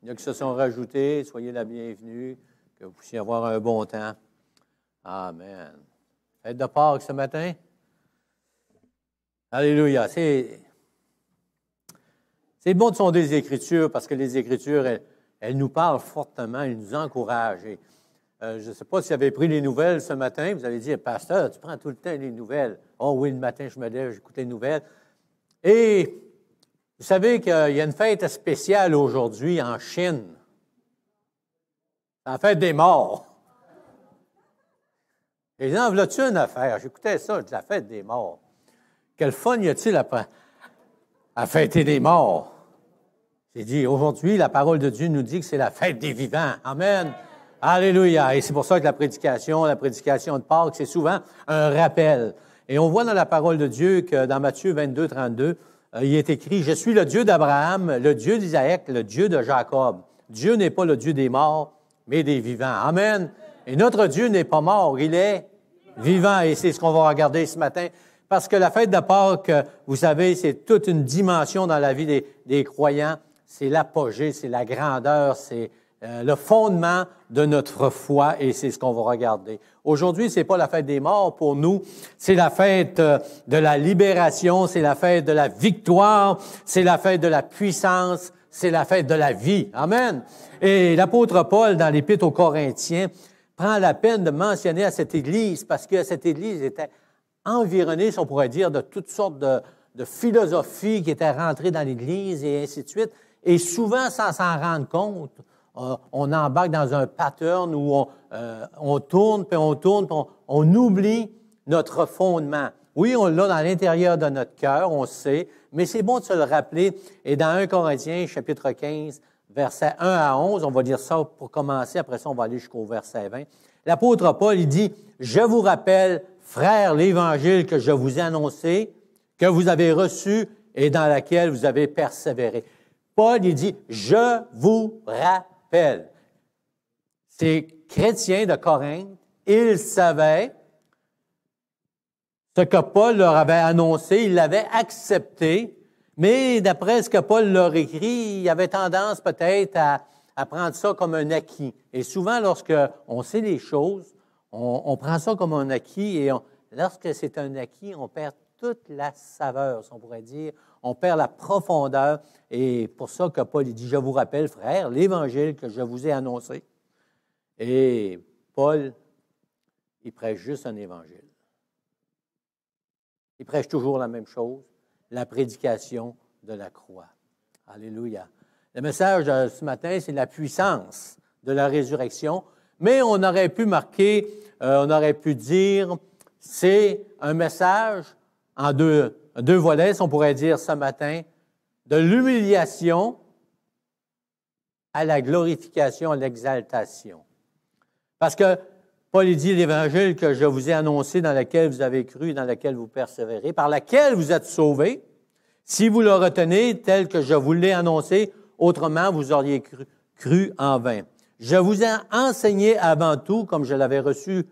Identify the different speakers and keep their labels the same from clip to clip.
Speaker 1: Il y en a qui se sont rajoutés. Soyez la bienvenue. Que vous puissiez avoir un bon temps. Amen. Fête de Pâques ce matin. Alléluia. C'est bon de sonder les Écritures parce que les Écritures, elles nous parlent fortement, elles nous encouragent. Et, je ne sais pas si vous avez pris les nouvelles ce matin. Vous avez dit, pasteur, tu prends tout le temps les nouvelles. Oh oui, le matin, je me lève, j'écoute les nouvelles. Et vous savez qu'il y a une fête spéciale aujourd'hui en Chine. C'est la fête des morts. Et en voilà-tu une affaire? J'écoutais ça, la fête des morts. Quel fun y a-t-il à fêter les morts? J'ai dit, aujourd'hui, la parole de Dieu nous dit que c'est la fête des vivants. Amen. Alléluia. Et c'est pour ça que la prédication de Pâques, c'est souvent un rappel. Et on voit dans la parole de Dieu que dans Matthieu 22, 32, il est écrit, « Je suis le Dieu d'Abraham, le Dieu d'Isaac, le Dieu de Jacob. » Dieu n'est pas le Dieu des morts, mais des vivants. Amen. Et notre Dieu n'est pas mort, il est vivant. Et c'est ce qu'on va regarder ce matin. Parce que la fête de Pâques, vous savez, c'est toute une dimension dans la vie des croyants. C'est l'apogée, c'est la grandeur, c'est le fondement de notre foi et c'est ce qu'on va regarder. Aujourd'hui, c'est pas la fête des morts pour nous, c'est la fête de la libération, c'est la fête de la victoire, c'est la fête de la puissance, c'est la fête de la vie. Amen. Et l'apôtre Paul, dans l'Épître aux Corinthiens, prend la peine de mentionner à cette Église parce que cette Église était environnée, si on pourrait dire, de toutes sortes de philosophies qui étaient rentrées dans l'Église et ainsi de suite. Et souvent, sans s'en rendre compte, on embarque dans un pattern où on tourne, puis on oublie notre fondement. Oui, on l'a dans l'intérieur de notre cœur, on sait, mais c'est bon de se le rappeler. Et dans 1 Corinthiens, chapitre 15, versets 1 à 11, on va lire ça pour commencer, après ça, on va aller jusqu'au verset 20. L'apôtre Paul, il dit, « Je vous rappelle, frères, l'Évangile que je vous ai annoncé, que vous avez reçu et dans laquelle vous avez persévéré. » Paul, il dit, « Je vous rappelle. » Ces chrétiens de Corinthe, ils savaient ce que Paul leur avait annoncé, ils l'avaient accepté, mais d'après ce que Paul leur écrit, il avait tendance peut-être à prendre ça comme un acquis. Et souvent, lorsque on sait les choses, on prend ça comme un acquis et lorsque c'est un acquis, on perd toute la saveur, si on pourrait dire. On perd la profondeur. Et pour ça que Paul il dit, « Je vous rappelle, frères, l'Évangile que je vous ai annoncé. » Et Paul, il prêche juste un Évangile. Il prêche toujours la même chose, la prédication de la croix. Alléluia. Le message de ce matin, c'est la puissance de la résurrection, mais on aurait pu marquer, on aurait pu dire, c'est un message en deux volets, si on pourrait dire ce matin, de l'humiliation à la glorification, à l'exaltation. Parce que Paul dit l'Évangile que je vous ai annoncé, dans lequel vous avez cru, dans lequel vous persévérez, par laquelle vous êtes sauvés, si vous le retenez tel que je vous l'ai annoncé, autrement vous auriez cru en vain. Je vous ai enseigné avant tout, comme je l'avais reçu,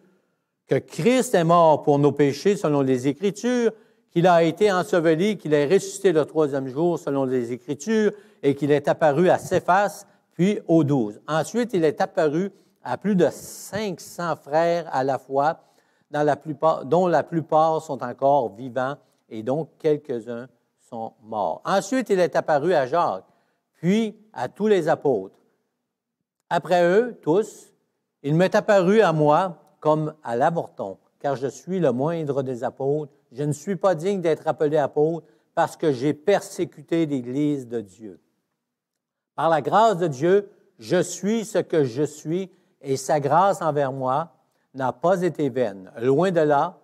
Speaker 1: que Christ est mort pour nos péchés selon les Écritures, qu'il a été enseveli, qu'il est ressuscité le troisième jour selon les Écritures et qu'il est apparu à Céphas, puis aux 12. Ensuite, il est apparu à plus de 500 frères à la fois, dont la plupart sont encore vivants et dont quelques-uns sont morts. Ensuite, il est apparu à Jacques, puis à tous les apôtres. Après eux, tous, il m'est apparu à moi comme à l'avorton, car je suis le moindre des apôtres. Je ne suis pas digne d'être appelé apôtre parce que j'ai persécuté l'Église de Dieu. Par la grâce de Dieu, je suis ce que je suis et sa grâce envers moi n'a pas été vaine. Loin de là,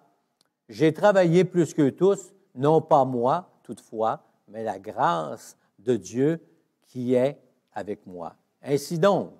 Speaker 1: j'ai travaillé plus qu'eux tous, non pas moi, toutefois, mais la grâce de Dieu qui est avec moi. Ainsi donc,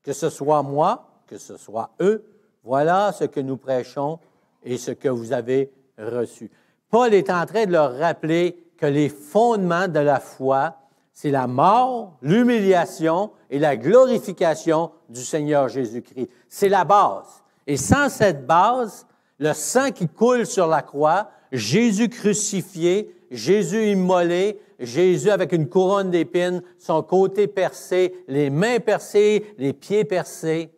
Speaker 1: que ce soit moi, que ce soit eux, voilà ce que nous prêchons et ce que vous avez reçu. Paul est en train de leur rappeler que les fondements de la foi, c'est la mort, l'humiliation et la glorification du Seigneur Jésus-Christ. C'est la base. Et sans cette base, le sang qui coule sur la croix, Jésus crucifié, Jésus immolé, Jésus avec une couronne d'épines, son côté percé, les mains percées, les pieds percés,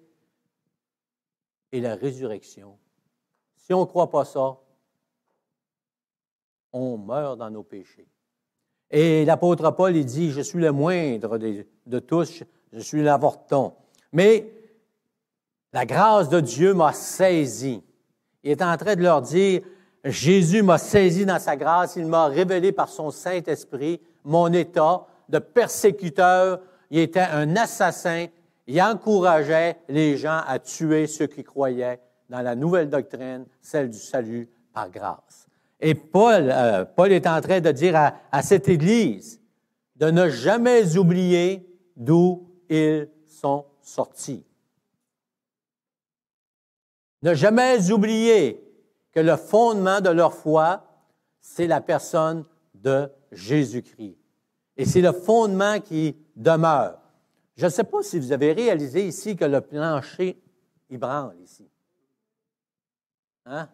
Speaker 1: et la résurrection. Si on ne croit pas ça, on meurt dans nos péchés. Et l'apôtre Paul, il dit, « Je suis le moindre de tous, je suis l'avorton. » Mais la grâce de Dieu m'a saisi. Il est en train de leur dire, « Jésus m'a saisi dans sa grâce, il m'a révélé par son Saint-Esprit mon état de persécuteur. Il était un assassin. Il encourageait les gens à tuer ceux qui croyaient dans la nouvelle doctrine, celle du salut par grâce. » Et Paul est en train de dire à cette Église de ne jamais oublier d'où ils sont sortis. Ne jamais oublier que le fondement de leur foi, c'est la personne de Jésus-Christ. Et c'est le fondement qui demeure. Je ne sais pas si vous avez réalisé ici que le plancher, il branle ici. Hein?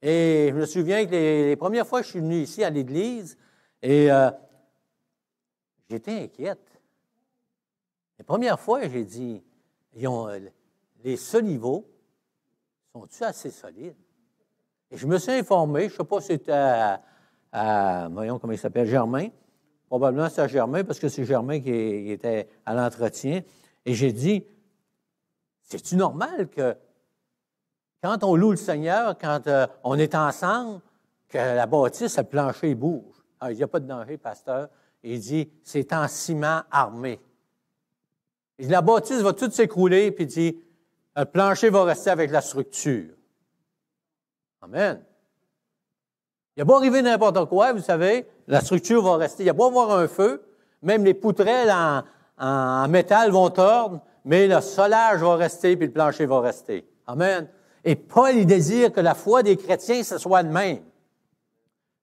Speaker 1: Et je me souviens que les premières fois que je suis venu ici à l'église, et j'étais inquiète. Les premières fois, j'ai dit, les soliveaux, sont-ils assez solides? Et je me suis informé, je ne sais pas si c'était voyons comment il s'appelle, Germain. Probablement c'est à Germain, parce que c'est Germain qui était à l'entretien. Et j'ai dit, c'est-tu normal que quand on loue le Seigneur, quand on est ensemble, que la bâtisse, le plancher bouge? Alors, il n'y a pas de danger, pasteur. Il dit, c'est en ciment armé. Il dit, la bâtisse va tout s'écrouler, puis il dit, le plancher va rester avec la structure. Amen. Il n'y a pas arrivé n'importe quoi, vous savez, la structure va rester. Il n'y a pas avoir un feu, même les poutrelles en métal vont tordre, mais le solage va rester, puis le plancher va rester. Amen. Et Paul, il désire que la foi des chrétiens, ce soit de même.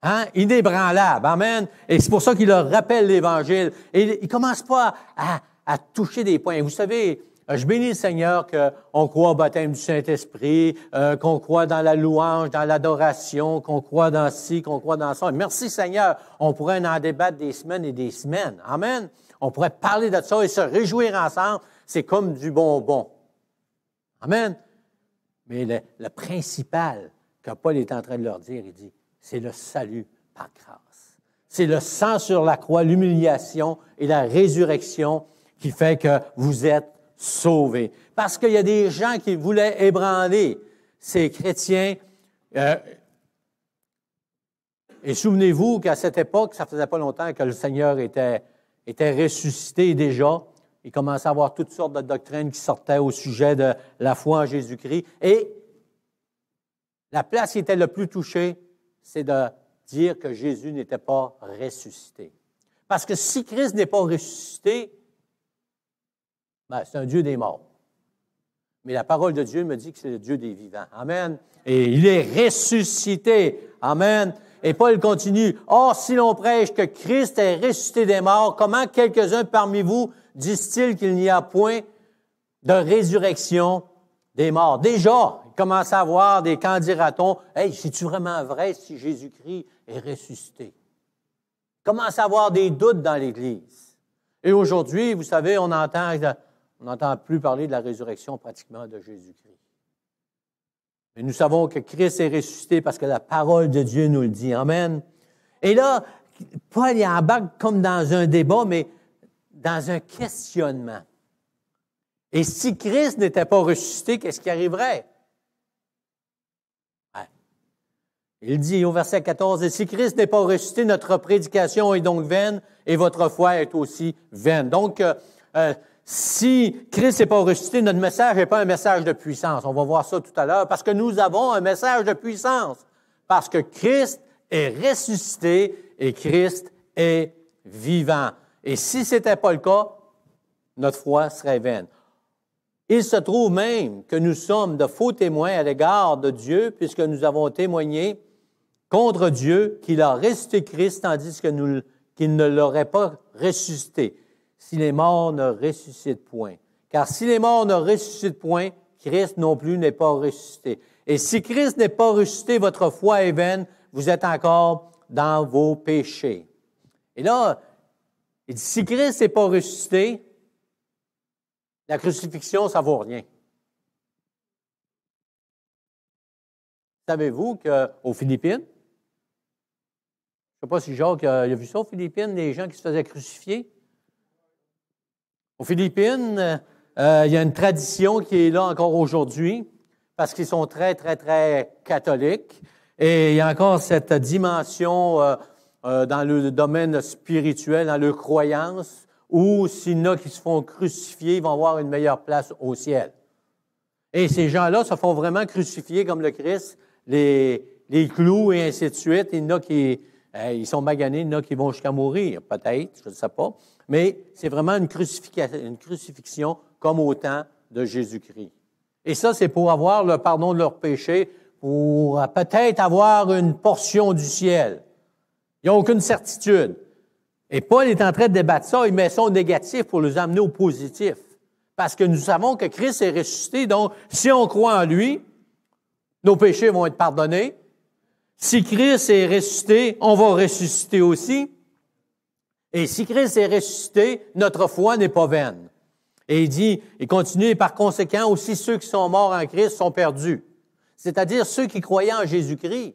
Speaker 1: Hein? Inébranlable. Amen. Et c'est pour ça qu'il leur rappelle l'Évangile. Et il ne commence pas à toucher des points. Vous savez, je bénis le Seigneur qu'on croit au baptême du Saint-Esprit, qu'on croit dans la louange, dans l'adoration, qu'on croit dans ci, qu'on croit dans ça. Merci Seigneur. On pourrait en débattre des semaines et des semaines. Amen. On pourrait parler de ça et se réjouir ensemble. C'est comme du bonbon. Amen. Mais le principal que Paul est en train de leur dire, il dit, c'est le salut par grâce. C'est le sang sur la croix, l'humiliation et la résurrection qui fait que vous êtes sauvés. Parce qu'il y a des gens qui voulaient ébranler ces chrétiens. Et souvenez-vous qu'à cette époque, ça faisait pas longtemps que le Seigneur était ressuscité déjà. Il commençait à avoir toutes sortes de doctrines qui sortaient au sujet de la foi en Jésus-Christ. Et la place qui était le plus touchée, c'est de dire que Jésus n'était pas ressuscité. Parce que si Christ n'est pas ressuscité, c'est un Dieu des morts. Mais la parole de Dieu me dit que c'est le Dieu des vivants. Amen. Et il est ressuscité. Amen. Et Paul continue. « Or, si l'on prêche que Christ est ressuscité des morts, comment quelques-uns parmi vous disent-ils qu'il n'y a point de résurrection des morts? » Déjà, il commence à avoir des quand dira-t-on, « Hey, c'est-tu vraiment vrai si Jésus-Christ est ressuscité? » Il commence à avoir des doutes dans l'Église. Et aujourd'hui, vous savez, on n'entend plus parler de la résurrection pratiquement de Jésus-Christ. Mais nous savons que Christ est ressuscité parce que la parole de Dieu nous le dit. Amen. Et là, Paul il embarque comme dans un débat, mais dans un questionnement. Et si Christ n'était pas ressuscité, qu'est-ce qui arriverait? Ouais. Il dit au verset 14, « Et si Christ n'est pas ressuscité, notre prédication est donc vaine et votre foi est aussi vaine. » Donc, si Christ n'est pas ressuscité, notre message n'est pas un message de puissance. On va voir ça tout à l'heure, parce que nous avons un message de puissance. Parce que Christ est ressuscité et Christ est vivant. Et si ce n'était pas le cas, notre foi serait vaine. Il se trouve même que nous sommes de faux témoins à l'égard de Dieu, puisque nous avons témoigné contre Dieu qu'il a ressuscité Christ, tandis que qu'il ne l'aurait pas ressuscité. Si les morts ne ressuscitent point. Car si les morts ne ressuscitent point, Christ non plus n'est pas ressuscité. Et si Christ n'est pas ressuscité, votre foi est vaine, vous êtes encore dans vos péchés. Et là, il dit, si Christ n'est pas ressuscité, la crucifixion, ça ne vaut rien. Savez-vous qu'aux Philippines, je ne sais pas si Jacques a vu ça aux Philippines, les gens qui se faisaient crucifier. Aux Philippines, il y a une tradition qui est là encore aujourd'hui, parce qu'ils sont très, très, très catholiques. Et il y a encore cette dimension dans le domaine spirituel, dans leur croyance, où s'il y en a qui se font crucifier, ils vont avoir une meilleure place au ciel. Et ces gens-là se font vraiment crucifier comme le Christ, les clous et ainsi de suite. Il y en a qui ils sont maganés, il y en a qui vont jusqu'à mourir, peut-être, je ne sais pas. Mais c'est vraiment une crucifixion comme au temps de Jésus-Christ. Et ça, c'est pour avoir le pardon de leurs péchés, pour peut-être avoir une portion du ciel. Il n'y a aucune certitude. Et Paul est en train de débattre ça, il met ça au négatif pour les amener au positif. Parce que nous savons que Christ est ressuscité, donc si on croit en lui, nos péchés vont être pardonnés. Si Christ est ressuscité, on va ressusciter aussi. Et si Christ est ressuscité, notre foi n'est pas vaine. Et il dit, il continue, et par conséquent, aussi ceux qui sont morts en Christ sont perdus. C'est-à-dire ceux qui croyaient en Jésus-Christ,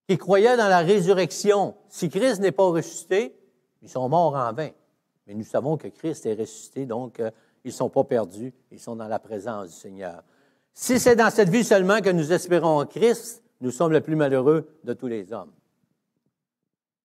Speaker 1: qui croyaient dans la résurrection. Si Christ n'est pas ressuscité, ils sont morts en vain. Mais nous savons que Christ est ressuscité, donc ils ne sont pas perdus, ils sont dans la présence du Seigneur. Si c'est dans cette vie seulement que nous espérons en Christ, nous sommes les plus malheureux de tous les hommes.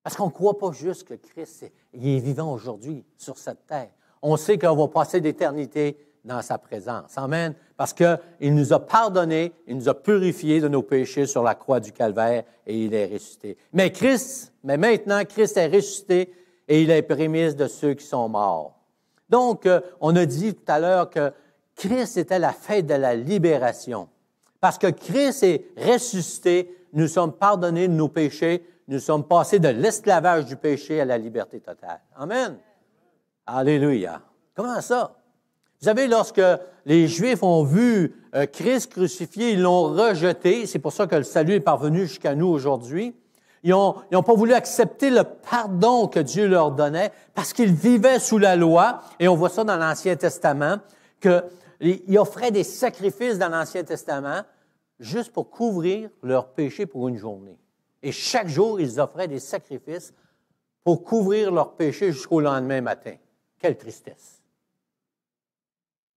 Speaker 1: Parce qu'on ne croit pas juste que Christ il est vivant aujourd'hui sur cette terre. On sait qu'on va passer l'éternité dans sa présence. Amen. Parce qu'il nous a pardonnés, il nous a purifiés de nos péchés sur la croix du Calvaire et il est ressuscité. Mais maintenant, Christ est ressuscité et il est prémisse de ceux qui sont morts. Donc, on a dit tout à l'heure que Christ était la fête de la libération. Parce que Christ est ressuscité, nous sommes pardonnés de nos péchés, nous sommes passés de l'esclavage du péché à la liberté totale. Amen. Alléluia. Comment ça? Vous savez, lorsque les Juifs ont vu Christ crucifié, ils l'ont rejeté. C'est pour ça que le salut est parvenu jusqu'à nous aujourd'hui. Ils n'ont pas voulu accepter le pardon que Dieu leur donnait parce qu'ils vivaient sous la loi. Et on voit ça dans l'Ancien Testament, qu'ils offraient des sacrifices dans l'Ancien Testament juste pour couvrir leurs péchés pour une journée. Et chaque jour, ils offraient des sacrifices pour couvrir leurs péchés jusqu'au lendemain matin. Quelle tristesse!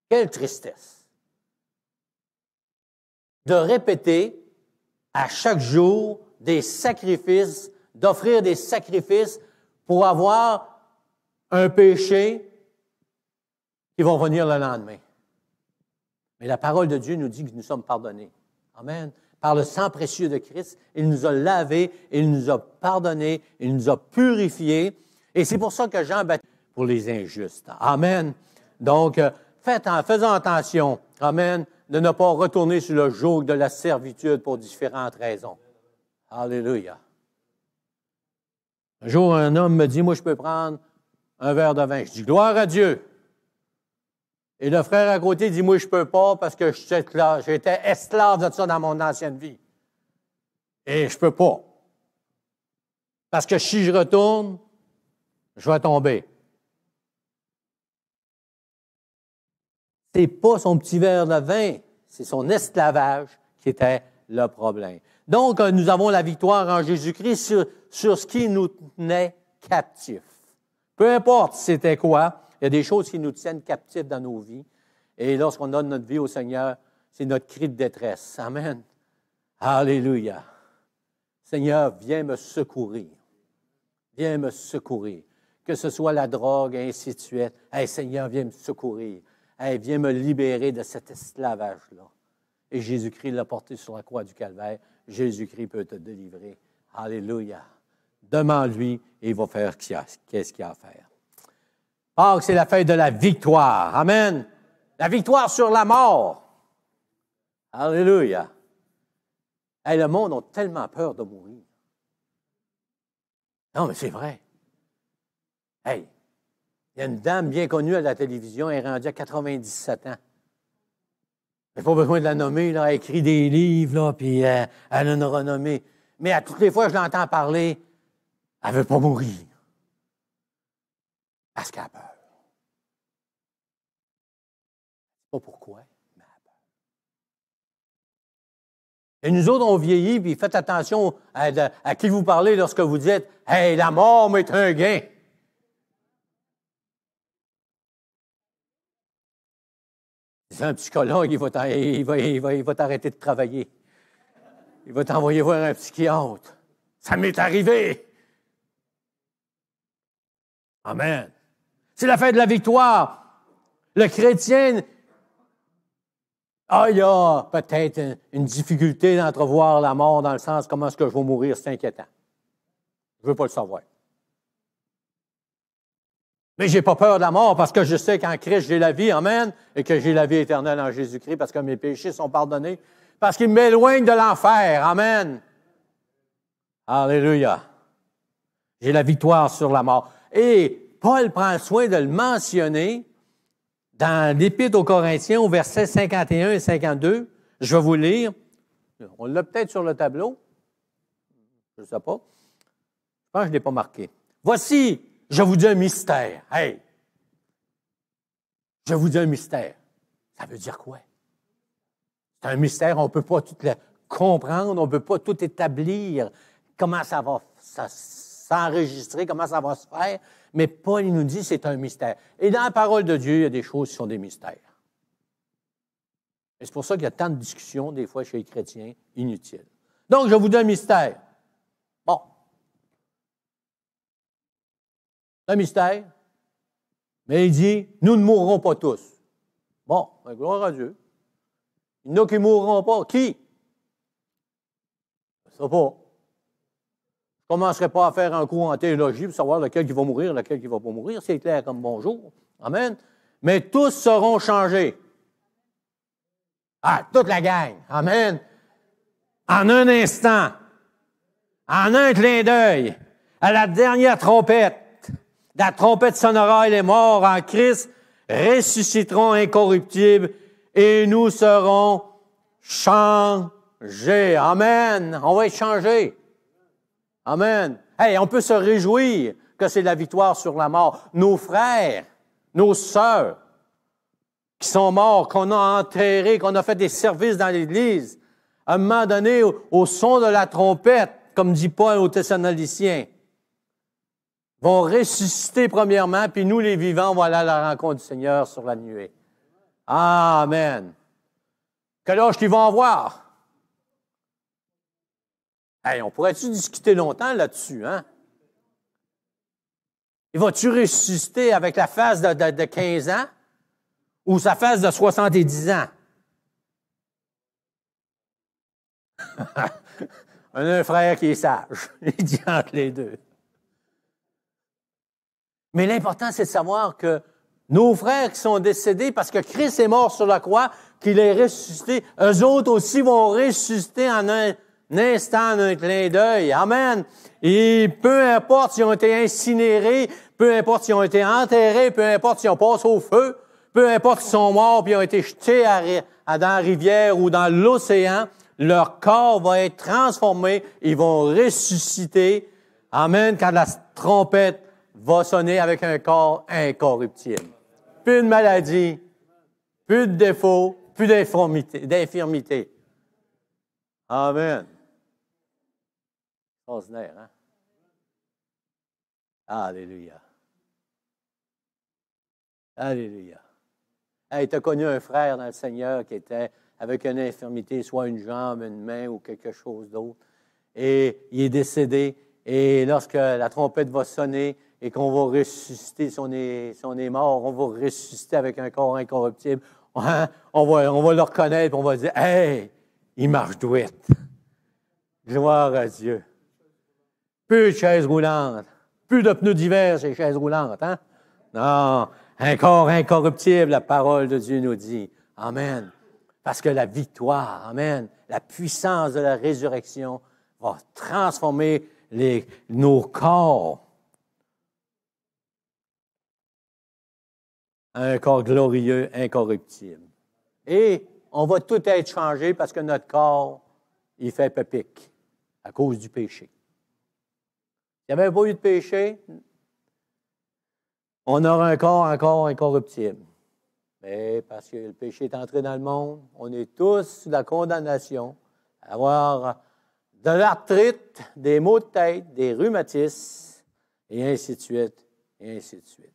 Speaker 1: Quelle tristesse! De répéter à chaque jour des sacrifices, d'offrir des sacrifices pour avoir un péché qui va venir le lendemain. Mais la parole de Dieu nous dit que nous sommes pardonnés. Amen. Par le sang précieux de Christ, il nous a lavés, il nous a pardonnés, il nous a purifiés. Et c'est pour ça que Jean baptise pour les injustes. Amen. Donc, faisons attention, amen, de ne pas retourner sur le joug de la servitude pour différentes raisons. Alléluia. Un jour, un homme me dit, moi, je peux prendre un verre de vin. Je dis, gloire à Dieu. Et le frère à côté dit, moi, je ne peux pas parce que j'étais esclave de ça dans mon ancienne vie. Et je ne peux pas. Parce que si je retourne, je vais tomber. Ce n'est pas son petit verre de vin, c'est son esclavage qui était le problème. Donc, nous avons la victoire en Jésus-Christ sur ce qui nous tenait captifs. Peu importe c'était quoi, il y a des choses qui nous tiennent captifs dans nos vies. Et lorsqu'on donne notre vie au Seigneur, c'est notre cri de détresse. Amen. Alléluia. Seigneur, viens me secourir. Viens me secourir. Que ce soit la drogue, et ainsi de suite. Hey, Seigneur, viens me secourir. Hey, viens me libérer de cet esclavage-là. Et Jésus-Christ l'a porté sur la croix du Calvaire. Jésus-Christ peut te délivrer. Alléluia. Demande-lui et il va faire qu'est-ce qu'il a à faire. Pâques, c'est la fête de la victoire. Amen. La victoire sur la mort. Alléluia. Hey, le monde a tellement peur de mourir. Non, mais c'est vrai. Hey, il y a une dame bien connue à la télévision, elle est rendue à 97 ans. Il n'y a pas besoin de la nommer, là, elle écrit des livres, là, puis elle a une renommée. Mais à toutes les fois que je l'entends parler, Elle ne veut pas mourir. Parce qu'elle a peur. Pas pourquoi, mais elle a peur. Et nous autres, on vieillit, puis faites attention à qui vous parlez lorsque vous dites « Hey, la mort m'est un gain ». C'est un psychologue, il va t'arrêter de travailler. Il va t'envoyer voir un psychiatre. Ça m'est arrivé. Amen. C'est la fête de la victoire. Le chrétien, il y a peut-être une difficulté d'entrevoir la mort dans le sens comment est-ce que je vais mourir, c'est inquiétant. Je ne veux pas le savoir. Mais je n'ai pas peur de la mort parce que je sais qu'en Christ, j'ai la vie, amen, et que j'ai la vie éternelle en Jésus-Christ parce que mes péchés sont pardonnés, parce qu'il m'éloigne de l'enfer, amen. Alléluia. J'ai la victoire sur la mort. Et Paul prend soin de le mentionner dans l'Épître aux Corinthiens, au verset 51 et 52. Je vais vous lire. On l'a peut-être sur le tableau. Je ne sais pas. Je pense que je ne l'ai pas marqué. Voici, je vous dis un mystère. Hey! Je vous dis un mystère. Ça veut dire quoi? C'est un mystère, on ne peut pas tout le comprendre, on ne peut pas tout établir, comment ça va s'enregistrer, comment ça va se faire. Mais Paul, il nous dit c'est un mystère. Et dans la parole de Dieu, il y a des choses qui sont des mystères. Et c'est pour ça qu'il y a tant de discussions, des fois, chez les chrétiens, inutiles. Donc, je vous dis un mystère. Bon. Un mystère. Mais il dit, nous ne mourrons pas tous. Bon, gloire à Dieu. Il y en a qui ne mourront pas. Qui? Je ne sais pas. Je ne commencerai pas à faire un cours en théologie pour savoir lequel qui va mourir, lequel qui ne va pas mourir. C'est clair comme bonjour. Amen. Mais tous seront changés. Ah, toute la gang. Amen. En un instant. En un clin d'œil. À la dernière trompette. La trompette sonnera et les morts en Christ ressusciteront incorruptibles et nous serons changés. Amen. On va être changés. Amen. Hey, on peut se réjouir que c'est la victoire sur la mort. Nos frères, nos sœurs qui sont morts, qu'on a enterrés, qu'on a fait des services dans l'Église, à un moment donné, au son de la trompette, comme dit Paul aux Thessaloniciens, vont ressusciter premièrement, puis nous, les vivants, on va aller à la rencontre du Seigneur sur la nuée. Amen. Quel âge qu'ils vont avoir? Hey, on pourrait-tu discuter longtemps là-dessus, hein? Il va-tu ressusciter avec la face de 15 ans ou sa face de 70 ans? On a un frère qui est sage. Il dit entre les deux. Mais l'important, c'est de savoir que nos frères qui sont décédés parce que Christ est mort sur la croix, qu'il est ressuscité, eux autres aussi vont ressusciter en un instant, en un clin d'œil. Amen. Et peu importe s'ils ont été incinérés, peu importe s'ils ont été enterrés, peu importe s'ils ont passé au feu, peu importe s'ils sont morts puis ont été jetés dans la rivière ou dans l'océan, leur corps va être transformé, ils vont ressusciter. Amen. Quand la trompette va sonner avec un corps incorruptible. Plus de maladie, plus de défauts, plus d'infirmité. Amen. Ordinaire, hein? Alléluia. Alléluia. Hey, tu as connu un frère dans le Seigneur qui était avec une infirmité, soit une jambe, une main ou quelque chose d'autre, et il est décédé, et lorsque la trompette va sonner, et qu'on va ressusciter, si on est mort, on va ressusciter avec un corps incorruptible. On va le reconnaître, et on va dire, « Hey, il marche douette. » Gloire à Dieu. Plus de chaises roulantes. Plus de pneus d'hiver chez les chaises roulantes, hein? Non, un corps incorruptible, la parole de Dieu nous dit. Amen. Parce que la victoire, amen, la puissance de la résurrection va transformer nos corps. Un corps glorieux, incorruptible. Et on va tout être changé parce que notre corps, il fait pépic à cause du péché. n'y avait pas eu de péché, on aurait un corps encore incorruptible. Mais parce que le péché est entré dans le monde, on est tous sous la condamnation, avoir de l'arthrite, des maux de tête, des rhumatismes, et ainsi de suite, et ainsi de suite.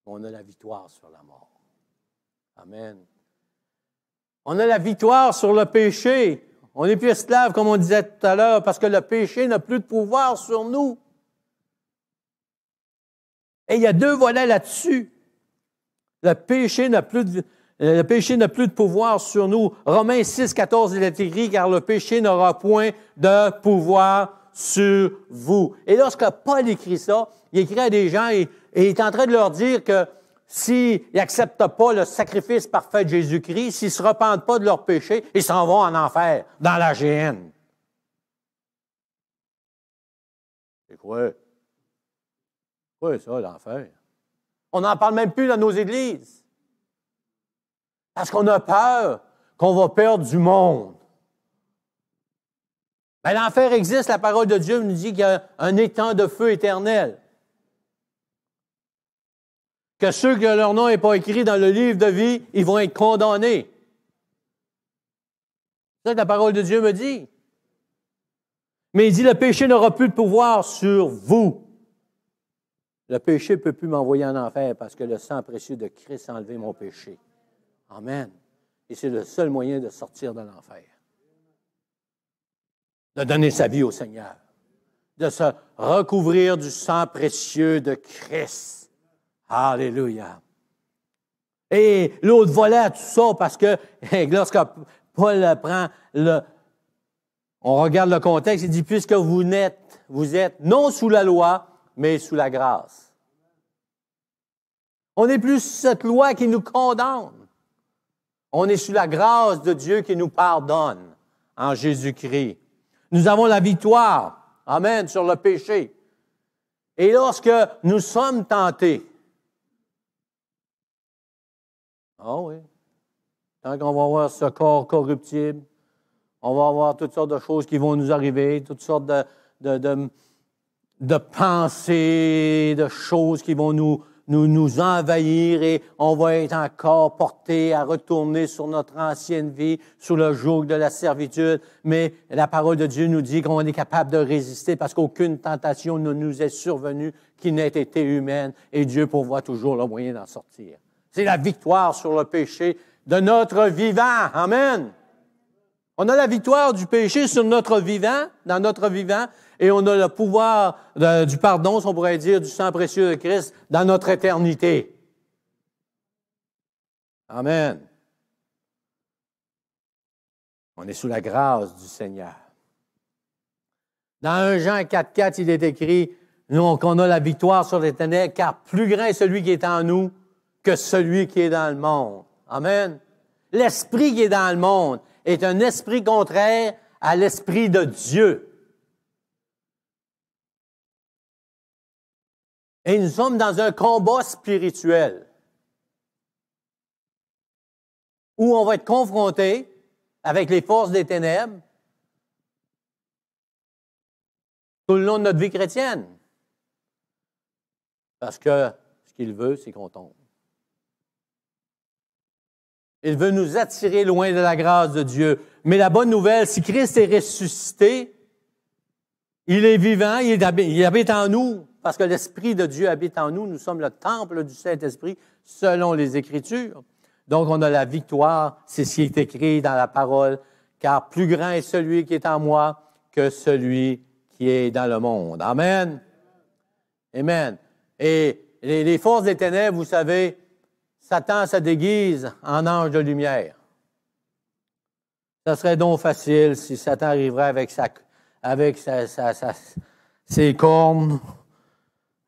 Speaker 1: On a la victoire sur la mort. Amen. On a la victoire sur le péché. On n'est plus esclave, comme on disait tout à l'heure, parce que le péché n'a plus de pouvoir sur nous. Et il y a deux volets là-dessus. Le péché n'a plus de pouvoir sur nous. Romains 6, 14, il est écrit, car le péché n'aura point de pouvoir sur vous. Et lorsque Paul écrit ça, il écrit à des gens et il est en train de leur dire que s'ils n'acceptent pas le sacrifice parfait de Jésus-Christ, s'ils ne se repentent pas de leur péché, ils s'en vont en enfer, dans la géhenne. C'est quoi? C'est quoi ça, l'enfer? On n'en parle même plus dans nos églises. Parce qu'on a peur qu'on va perdre du monde. Mais l'enfer existe, la parole de Dieu nous dit qu'il y a un étang de feu éternel. Que ceux que leur nom n'est pas écrit dans le livre de vie, ils vont être condamnés. C'est ça que la parole de Dieu me dit. Mais il dit, le péché n'aura plus de pouvoir sur vous. Le péché ne peut plus m'envoyer en enfer parce que le sang précieux de Christ a enlevé mon péché. Amen. Et c'est le seul moyen de sortir de l'enfer. De donner sa vie au Seigneur. De se recouvrir du sang précieux de Christ. Alléluia. Et l'autre volet à tout ça, parce que lorsque Paul prend on regarde le contexte, il dit, puisque vous êtes non sous la loi, mais sous la grâce. On n'est plus sous cette loi qui nous condamne. On est sous la grâce de Dieu qui nous pardonne en Jésus-Christ. Nous avons la victoire, amen, sur le péché. Et lorsque nous sommes tentés, oui, tant qu'on va avoir ce corps corruptible, on va avoir toutes sortes de choses qui vont nous arriver, toutes sortes de pensées, de choses qui vont nous envahir et on va être encore porté à retourner sur notre ancienne vie, sous le joug de la servitude. Mais la parole de Dieu nous dit qu'on est capable de résister parce qu'aucune tentation ne nous est survenue qui n'ait été humaine et Dieu pourvoit toujours le moyen d'en sortir. C'est la victoire sur le péché de notre vivant. Amen. On a la victoire du péché sur notre vivant, dans notre vivant, et on a le pouvoir du pardon, si on pourrait dire, du sang précieux de Christ dans notre éternité. Amen. On est sous la grâce du Seigneur. Dans 1 Jean 4,4, il est écrit, nous, qu'on a la victoire sur les ténèbres, car plus grand est celui qui est en nous que celui qui est dans le monde. Amen. L'esprit qui est dans le monde est un esprit contraire à l'esprit de Dieu. Et nous sommes dans un combat spirituel où on va être confronté avec les forces des ténèbres tout le long de notre vie chrétienne. Parce que ce qu'il veut, c'est qu'on tombe. Il veut nous attirer loin de la grâce de Dieu. Mais la bonne nouvelle, si Christ est ressuscité, il est vivant, il habite en nous, parce que l'Esprit de Dieu habite en nous. Nous sommes le temple du Saint-Esprit, selon les Écritures. Donc, on a la victoire, c'est ce qui est écrit dans la parole, car plus grand est celui qui est en moi que celui qui est dans le monde. Amen. Amen. Et les forces des ténèbres, vous savez, Satan se déguise en ange de lumière. Ça serait donc facile si Satan arriverait avec ses cornes,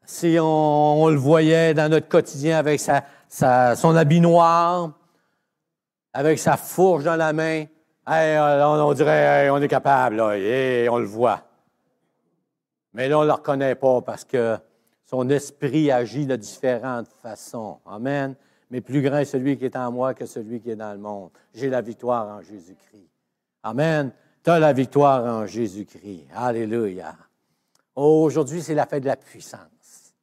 Speaker 1: si on le voyait dans notre quotidien avec son habit noir, avec sa fourche dans la main. Hey, on dirait, hey, on est capable, là, hey, on le voit. Mais là, on ne le reconnaît pas parce que son esprit agit de différentes façons. Amen. Mais plus grand est celui qui est en moi que celui qui est dans le monde. J'ai la victoire en Jésus-Christ. Amen. Tu as la victoire en Jésus-Christ. Alléluia. Aujourd'hui, c'est la fête de la puissance.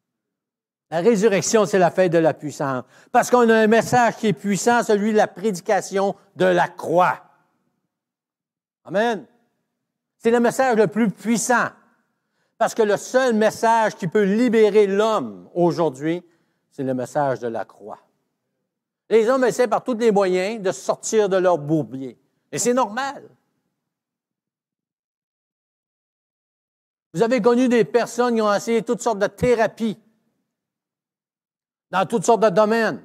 Speaker 1: La résurrection, c'est la fête de la puissance. Parce qu'on a un message qui est puissant, celui de la prédication de la croix. Amen. C'est le message le plus puissant. Parce que le seul message qui peut libérer l'homme aujourd'hui, c'est le message de la croix. Les hommes essaient par tous les moyens de sortir de leur bourbier. Et c'est normal. Vous avez connu des personnes qui ont essayé toutes sortes de thérapies dans toutes sortes de domaines.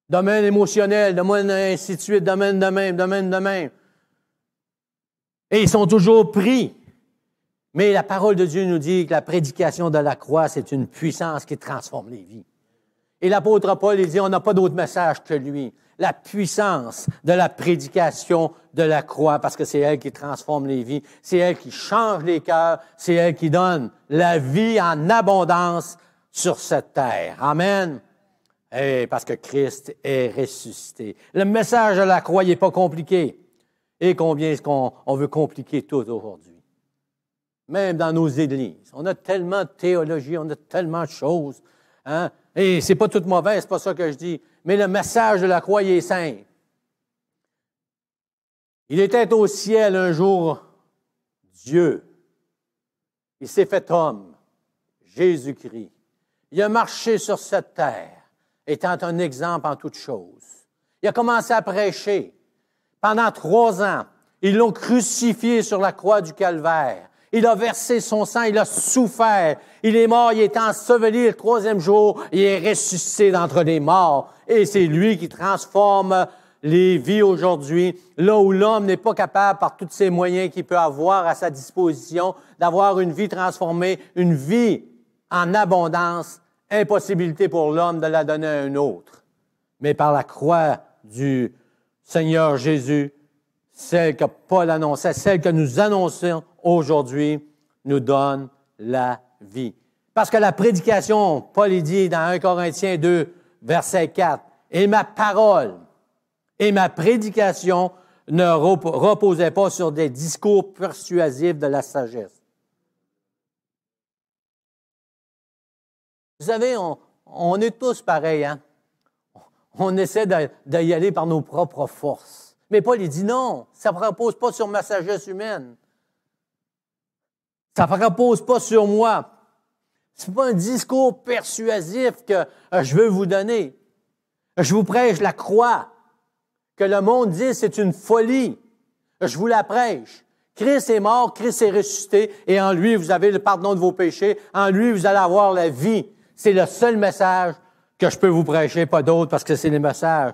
Speaker 1: Domaine émotionnel, domaine ainsi de suite, domaine de même. Et ils sont toujours pris. Mais la parole de Dieu nous dit que la prédication de la croix, c'est une puissance qui transforme les vies. Et l'apôtre Paul, il dit, on n'a pas d'autre message que lui. La puissance de la prédication de la croix, parce que c'est elle qui transforme les vies, c'est elle qui change les cœurs, c'est elle qui donne la vie en abondance sur cette terre. Amen. Et parce que Christ est ressuscité. Le message de la croix, il n'est pas compliqué. Et combien est-ce qu'on veut compliquer tout aujourd'hui? Même dans nos églises. On a tellement de théologie, on a tellement de choses. Hein? Et c'est pas tout mauvais, c'est pas ça que je dis. Mais le message de la croix, il est simple. Il était au ciel un jour, Dieu. Il s'est fait homme, Jésus-Christ. Il a marché sur cette terre, étant un exemple en toutes choses. Il a commencé à prêcher. Pendant 3 ans, ils l'ont crucifié sur la croix du Calvaire. Il a versé son sang, il a souffert. Il est mort, il est enseveli le 3e jour, il est ressuscité d'entre les morts. Et c'est lui qui transforme les vies aujourd'hui, là où l'homme n'est pas capable, par tous ces moyens qu'il peut avoir à sa disposition, d'avoir une vie transformée, une vie en abondance, impossibilité pour l'homme de la donner à un autre. Mais par la croix du Seigneur Jésus, celle que Paul annonçait, celle que nous annonçons aujourd'hui, nous donne la vie. Parce que la prédication, Paul il dit dans 1 Corinthiens 2, verset 4, « Et ma parole et ma prédication ne reposaient pas sur des discours persuasifs de la sagesse. » Vous savez, on est tous pareils, hein? On essaie d'y aller par nos propres forces. Mais Paul, il dit non, ça ne repose pas sur ma sagesse humaine. Ça ne repose pas sur moi. Ce n'est pas un discours persuasif que je veux vous donner. Je vous prêche la croix. Que le monde dit c'est une folie. Je vous la prêche. Christ est mort, Christ est ressuscité, et en lui, vous avez le pardon de vos péchés. En lui, vous allez avoir la vie. C'est le seul message que je peux vous prêcher, pas d'autre, parce que c'est le message.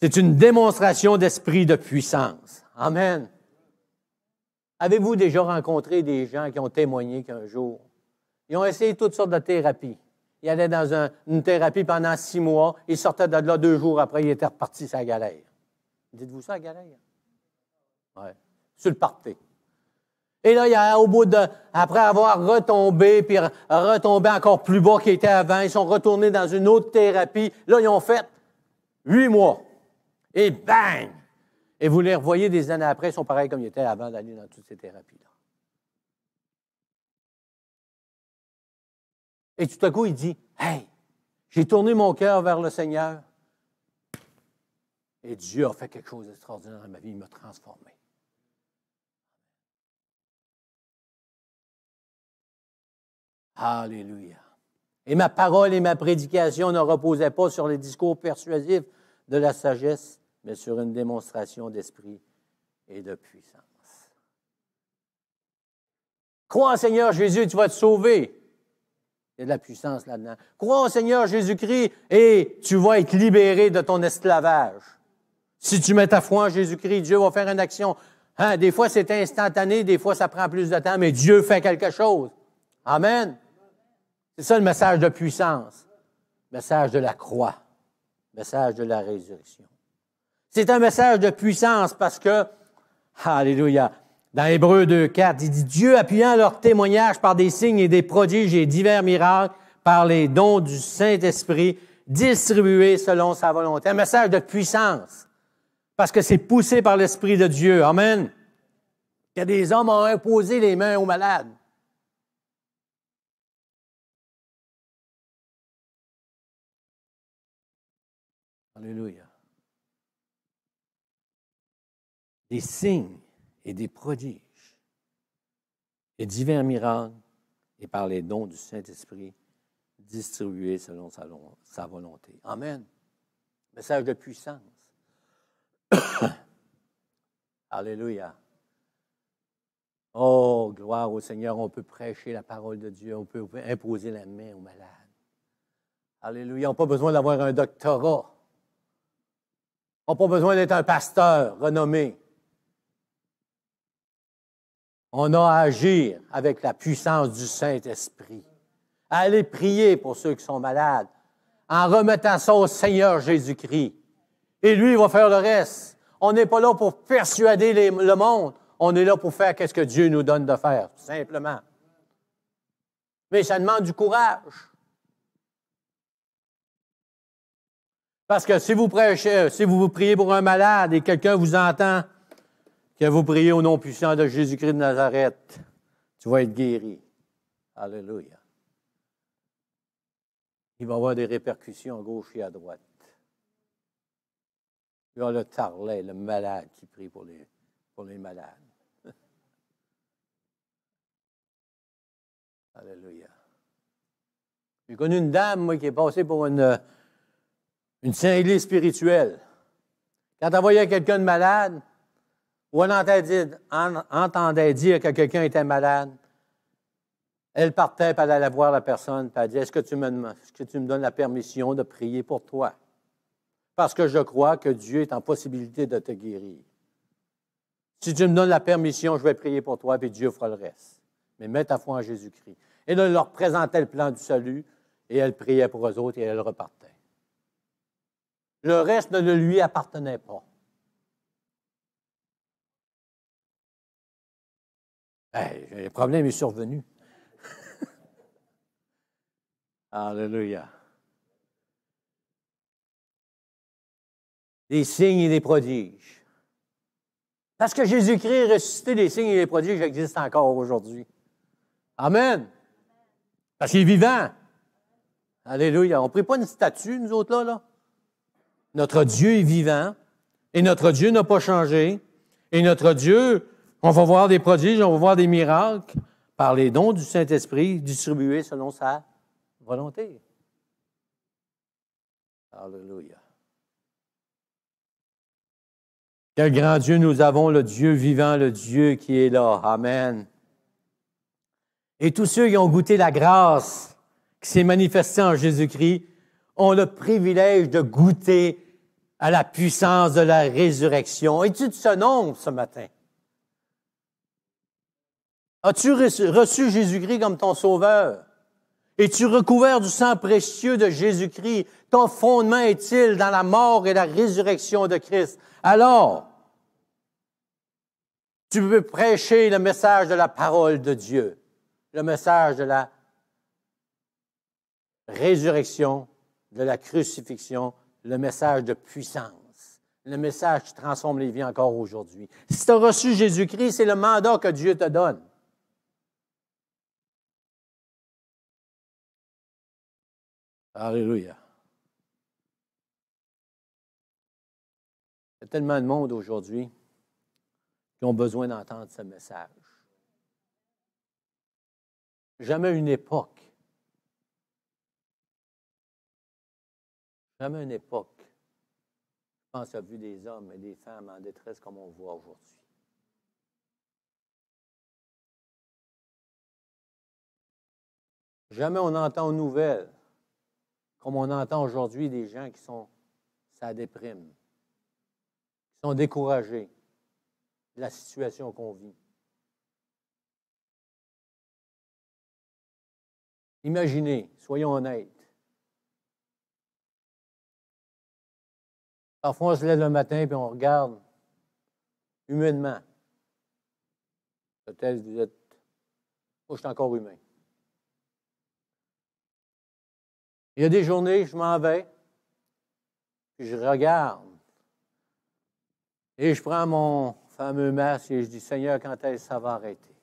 Speaker 1: C'est une démonstration d'esprit de puissance. Amen. Avez-vous déjà rencontré des gens qui ont témoigné qu'un jour, ils ont essayé toutes sortes de thérapies. Ils allaient dans une thérapie pendant 6 mois, ils sortaient de là 2 jours après, ils étaient repartis sur la galère. Dites-vous ça, la galère? Oui, sur le party. Et là, après avoir retombé, puis retombé encore plus bas qu'ils étaient avant, ils sont retournés dans une autre thérapie. Là, ils ont fait 8 mois. Et bang! Et vous les revoyez des années après, ils sont pareils comme ils étaient avant d'aller dans toutes ces thérapies-là. Et tout à coup, il dit, « Hey, j'ai tourné mon cœur vers le Seigneur et Dieu a fait quelque chose d'extraordinaire dans ma vie, il m'a transformé. » Alléluia. Et ma parole et ma prédication ne reposaient pas sur les discours persuasifs de la sagesse, mais sur une démonstration d'esprit et de puissance. Crois en Seigneur Jésus, tu vas te sauver. Il y a de la puissance là-dedans. Crois en Seigneur Jésus-Christ et tu vas être libéré de ton esclavage. Si tu mets ta foi en Jésus-Christ, Dieu va faire une action. Hein, des fois, c'est instantané, des fois, ça prend plus de temps, mais Dieu fait quelque chose. Amen. C'est ça le message de puissance. Le message de la croix. Le message de la résurrection. C'est un message de puissance parce que, alléluia, dans Hébreux 2:4, il dit « Dieu appuyant leur témoignage par des signes et des prodiges et divers miracles, par les dons du Saint-Esprit, distribués selon sa volonté. » Un message de puissance, parce que c'est poussé par l'Esprit de Dieu. Amen. que des hommes ont imposé les mains aux malades. Alléluia. Des signes et des prodiges et divers miracles et par les dons du Saint-Esprit distribués selon sa volonté. Amen. Message de puissance. Alléluia. Oh, gloire au Seigneur, on peut prêcher la parole de Dieu, on peut imposer la main aux malades. Alléluia, on n'a pas besoin d'avoir un doctorat. On n'a pas besoin d'être un pasteur renommé. On a à agir avec la puissance du Saint-Esprit. À aller prier pour ceux qui sont malades, en remettant ça au Seigneur Jésus-Christ. Et lui, il va faire le reste. On n'est pas là pour persuader le monde. On est là pour faire ce que Dieu nous donne de faire, simplement. Mais ça demande du courage. Parce que si vous prêchez, si vous priez pour un malade et quelqu'un vous entend que vous priez au nom puissant de Jésus-Christ de Nazareth, tu vas être guéri. Alléluia. Il va y avoir des répercussions à gauche et à droite. Il y a le tarlet, le malade qui prie pour les malades. Alléluia. J'ai connu une dame, moi, qui est passée pour une cinglée spirituelle. Quand elle voyait quelqu'un de malade, ou elle entendait dire que quelqu'un était malade, elle partait, puis elle allait voir la personne, puis elle dit, est-ce que tu me donnes la permission de prier pour toi? Parce que je crois que Dieu est en possibilité de te guérir. Si tu me donnes la permission, je vais prier pour toi, puis Dieu fera le reste. Mais mets ta foi en Jésus-Christ. Et là, elle leur présentait le plan du salut, et elle priait pour eux autres, et elle repartait. Le reste ne lui appartenait pas. Le problème est survenu. Alléluia. Des signes et des prodiges. Parce que Jésus-Christ est ressuscité, des signes et des prodiges existent encore aujourd'hui. Amen. Parce qu'il est vivant. Alléluia. On ne prie pas une statue, nous autres, là. Notre Dieu est vivant et notre Dieu n'a pas changé. Et notre Dieu, on va voir des prodiges, on va voir des miracles par les dons du Saint-Esprit distribués selon sa volonté. Alléluia. Quel grand Dieu nous avons, le Dieu vivant, le Dieu qui est là. Amen. Et tous ceux qui ont goûté la grâce qui s'est manifestée en Jésus-Christ ont le privilège de goûter à la puissance de la résurrection. Es-tu de ce nombre ce matin? As-tu reçu Jésus-Christ comme ton sauveur? Es-tu recouvert du sang précieux de Jésus-Christ? Ton fondement est-il dans la mort et la résurrection de Christ? Alors, tu peux prêcher le message de la parole de Dieu, le message de la résurrection, de la crucifixion, le message de puissance, le message qui transforme les vies encore aujourd'hui. Si tu as reçu Jésus-Christ, c'est le mandat que Dieu te donne. Alléluia. Il y a tellement de monde aujourd'hui qui ont besoin d'entendre ce message. Jamais une époque, je pense, a vu des hommes et des femmes en détresse comme on voit aujourd'hui. Jamais on entend aux nouvelles, comme on entend aujourd'hui, des gens qui sont, ça déprime, qui sont découragés de la situation qu'on vit. Imaginez, soyons honnêtes. Parfois, on se lève le matin et on regarde humainement. Peut-être que vous êtes... Moi, je suis encore humain. Il y a des journées, je m'en vais, puis je regarde. Et je prends mon fameux masque et je dis, Seigneur, quand est-ce que ça va arrêter?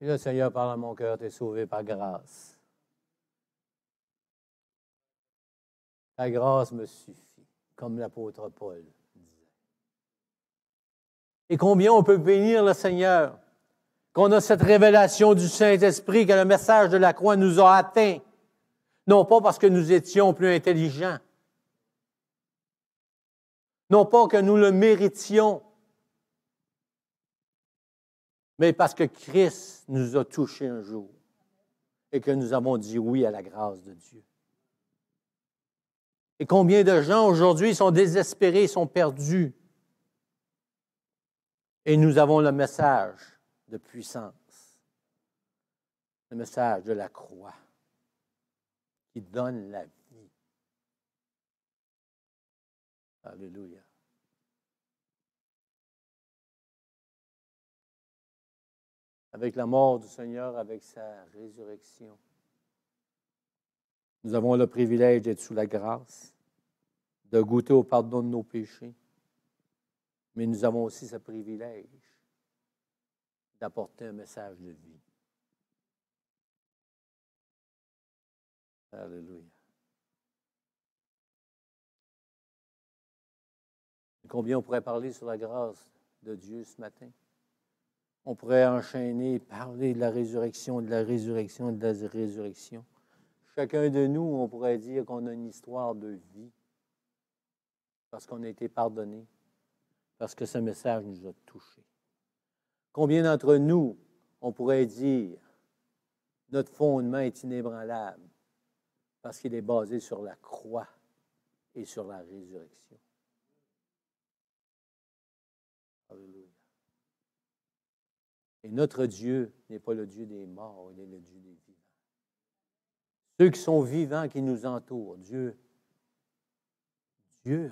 Speaker 1: Et là, Seigneur parle à mon cœur, tu es sauvé par grâce. Ta grâce me suffit, comme l'apôtre Paul disait. Et combien on peut bénir le Seigneur, qu'on a cette révélation du Saint-Esprit, que le message de la croix nous a atteints. Non pas parce que nous étions plus intelligents, non pas que nous le méritions, mais parce que Christ nous a touchés un jour et que nous avons dit oui à la grâce de Dieu. Et combien de gens aujourd'hui sont désespérés, sont perdus. Et nous avons le message de puissance, le message de la croix qui donne la vie. Alléluia. Avec la mort du Seigneur, avec sa résurrection, nous avons le privilège d'être sous la grâce, de goûter au pardon de nos péchés, mais nous avons aussi ce privilège d'apporter un message de vie. Alléluia. Et combien on pourrait parler sur la grâce de Dieu ce matin? On pourrait enchaîner, parler de la résurrection, de la résurrection, de la résurrection. Chacun de nous, on pourrait dire qu'on a une histoire de vie parce qu'on a été pardonné, parce que ce message nous a touchés. Combien d'entre nous, on pourrait dire, notre fondement est inébranlable parce qu'il est basé sur la croix et sur la résurrection. Alléluia. Et notre Dieu n'est pas le Dieu des morts, il est le Dieu des vivants. Ceux qui sont vivants, qui nous entourent, Dieu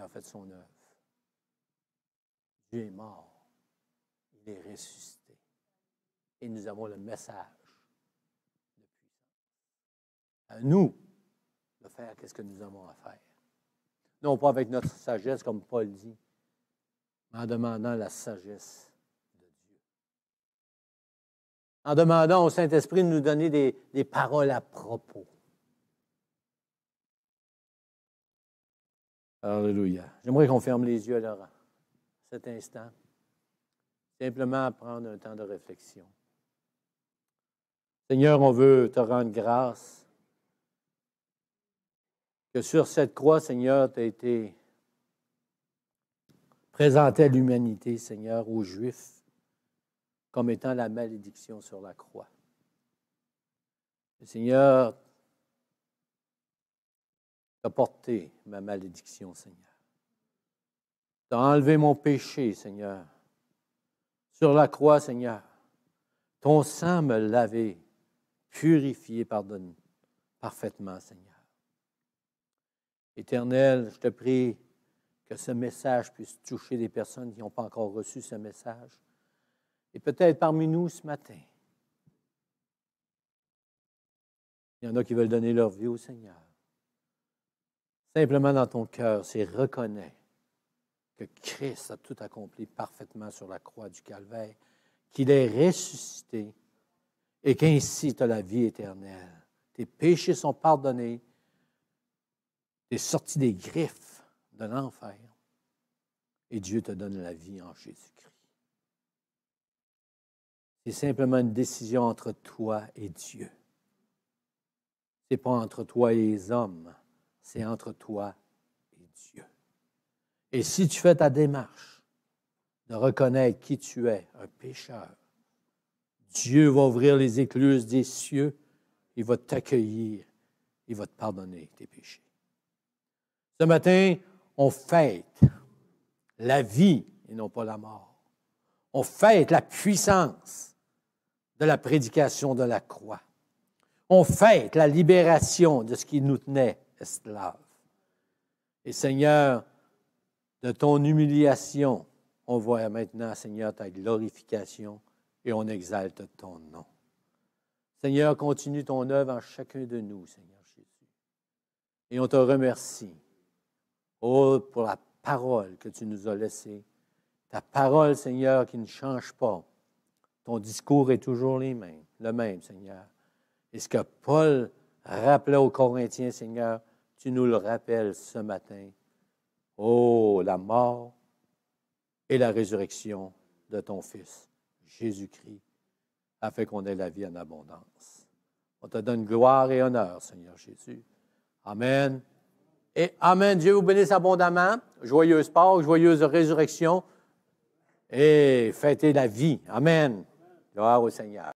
Speaker 1: a fait son œuvre. Dieu est mort. Il est ressuscité. Et nous avons le message de puissance. À nous de faire ce que nous avons à faire. Non pas avec notre sagesse, comme Paul dit, mais en demandant la sagesse de Dieu. En demandant au Saint-Esprit de nous donner des paroles à propos. Alléluia. J'aimerais qu'on ferme les yeux alors, à cet instant. Simplement prendre un temps de réflexion. Seigneur, on veut te rendre grâce que sur cette croix, Seigneur, tu as été présenté à l'humanité, Seigneur, aux Juifs, comme étant la malédiction sur la croix. Et Seigneur, tu as porté ma malédiction, Seigneur. Tu as enlevé mon péché, Seigneur. Sur la croix, Seigneur, ton sang me l'avait purifié, pardonne parfaitement, Seigneur. Éternel, je te prie que ce message puisse toucher des personnes qui n'ont pas encore reçu ce message. Et peut-être parmi nous ce matin, il y en a qui veulent donner leur vie au Seigneur. Simplement dans ton cœur, c'est reconnaître que Christ a tout accompli parfaitement sur la croix du Calvaire, qu'il est ressuscité et qu'ainsi tu as la vie éternelle. Tes péchés sont pardonnés, tu es sorti des griffes de l'enfer et Dieu te donne la vie en Jésus-Christ. C'est simplement une décision entre toi et Dieu. Ce n'est pas entre toi et les hommes, c'est entre toi et Dieu. Et si tu fais ta démarche de reconnaître qui tu es, un pécheur, Dieu va ouvrir les écluses des cieux, il va t'accueillir, il va te pardonner tes péchés. Ce matin, on fête la vie et non pas la mort. On fête la puissance de la prédication de la croix. On fête la libération de ce qui nous tenait esclaves. Et Seigneur, de ton humiliation, on voit maintenant, Seigneur, ta glorification et on exalte ton nom. Seigneur, continue ton œuvre en chacun de nous, Seigneur Jésus. Et on te remercie, oh, pour la parole que tu nous as laissée. Ta parole, Seigneur, qui ne change pas. Ton discours est toujours le même, Seigneur. Et ce que Paul rappelait aux Corinthiens, Seigneur, tu nous le rappelles ce matin. Oh, la mort et la résurrection de ton Fils, Jésus-Christ, afin qu'on ait la vie en abondance. On te donne gloire et honneur, Seigneur Jésus. Amen. Et Amen. Dieu vous bénisse abondamment. Joyeuse Pâques, joyeuse résurrection. Et fêtez la vie. Amen. Gloire au Seigneur.